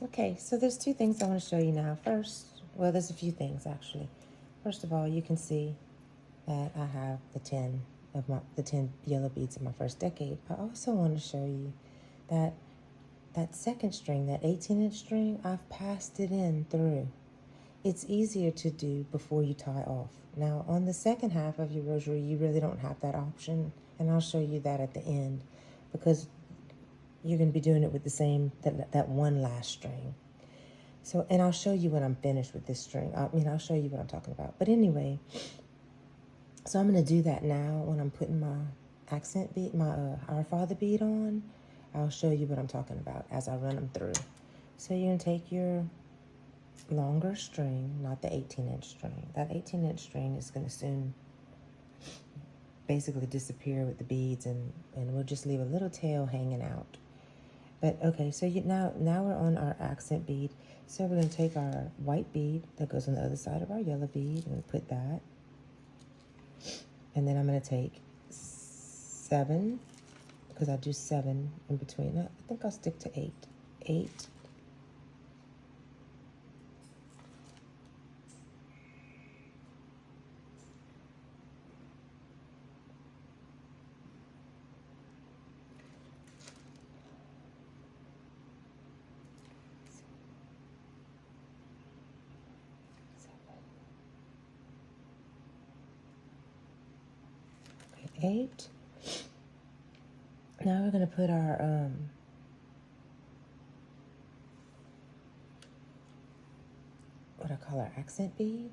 Okay, so there's two things I want to show you now. First, well, there's a few things actually. First of all, you can see that I have the 10 yellow beads in my first decade. I also want to show you that that second string, that 18-inch string, I've passed it in through. It's easier to do before you tie off. Now, on the second half of your rosary, you really don't have that option, and I'll show you that at the end because you're going to be doing it with the same, that one last string. So, and I'll show you when I'm finished with this string. I'll show you what I'm talking about. But anyway, so I'm going to do that now when I'm putting my accent bead, my Our Father bead on. I'll show you what I'm talking about as I run them through. So you're going to take your longer string, not the 18-inch string. That 18-inch string is going to soon basically disappear with the beads, and we'll just leave a little tail hanging out. But okay, so now we're on our accent bead. So we're going to take our white bead that goes on the other side of our yellow bead, and we put that. And then I'm going to take 7, because I do 7 in between. I think I'll stick to 8. 8. Okay, 8. Now we're going to put our what I call our accent bead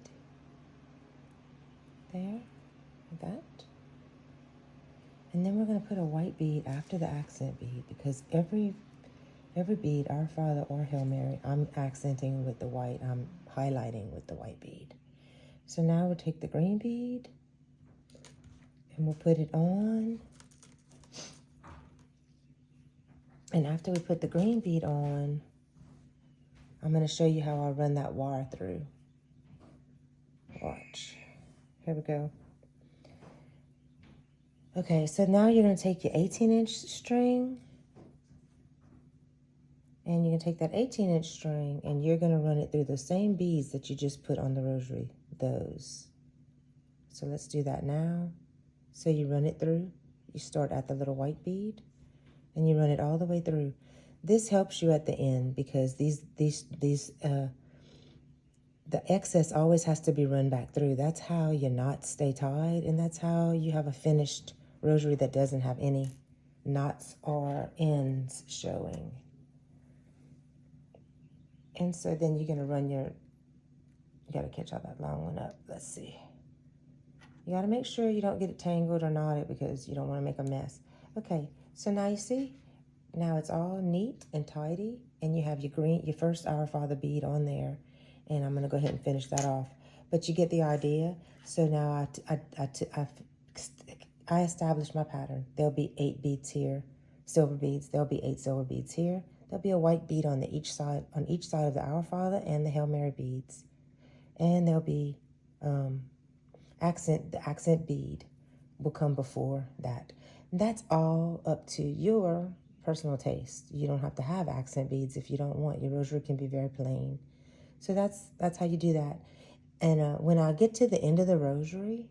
there, like that. And then we're going to put a white bead after the accent bead, because every bead, Our Father or Hail Mary, I'm accenting with the white. I'm highlighting with the white bead. So now we'll take the green bead and we'll put it on. And after we put the green bead on, I'm going to show you how I run that wire through. Watch. Here we go. Okay, so now you're going to take your 18-inch string, and you're going to take that 18-inch string, and you're going to run it through the same beads that you just put on the rosary, those. So let's do that now. So you run it through. You start at the little white bead, and you run it all the way through. This helps you at the end because the excess always has to be run back through. That's how your knots stay tied, and that's how you have a finished rosary that doesn't have any knots or ends showing. And so then you're going to run you got to catch all that long one up. Let's see. You got to make sure you don't get it tangled or knotted because you don't want to make a mess. Okay, so now you see, now it's all neat and tidy, and you have your first Our Father bead on there, and I'm going to go ahead and finish that off. But you get the idea. So now I established my pattern. There'll be 8 beads here, silver beads. There'll be 8 silver beads here. There'll be a white bead on each side of the Our Father and the Hail Mary beads, and there'll be the accent bead will come before that. And that's all up to your personal taste. You don't have to have accent beads if you don't want. Your rosary can be very plain. So that's how you do that. And when I get to the end of the rosary,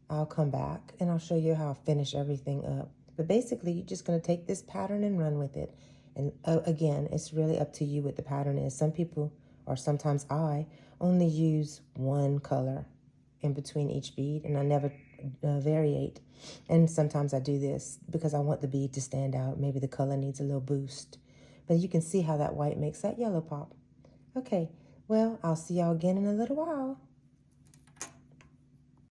I'll come back and I'll show you how I finish everything up. But basically, you're just going to take this pattern and run with it. And again, it's really up to you what the pattern is. Some people, or sometimes I, only use one color in between each bead, and I never variate. And sometimes I do this because I want the bead to stand out. Maybe the color needs a little boost. But you can see how that white makes that yellow pop. Okay, well, I'll see y'all again in a little while.